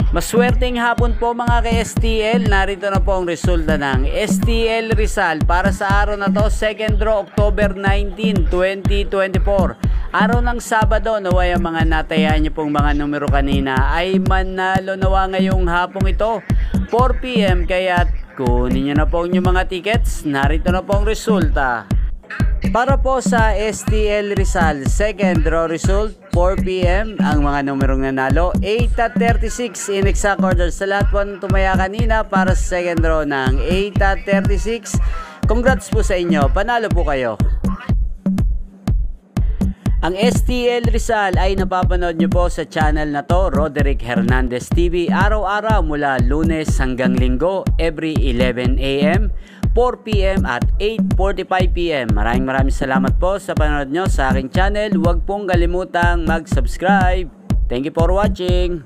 Maswerteng hapon po mga ka-STL. Narito na po ang resulta ng STL Rizal para sa araw na to, second draw October 19, 2024. Araw ng Sabado, naway ang mga natayaan niyo pong mga numero kanina ay manalo nawa ngayong hapong ito 4 PM. Kaya kunin niyo na po yung mga tickets. Narito na po ang resulta. Para po sa STL Rizal, second draw result, 4 PM, ang mga numerong nanalo, 8 at 36 in exact order. Sa lahat po ng tumaya kanina para sa second draw ng 8 at 36, congrats po sa inyo, panalo po kayo. Ang STL Rizal ay napapanood nyo po sa channel na to, Roderick Hernandez TV, araw-araw mula Lunes hanggang Linggo, every 11 AM, 4 PM at 8:45 PM. Maraming salamat po sa panonood nyo sa aking channel. Huwag pong kalimutang mag-subscribe. Thank you for watching.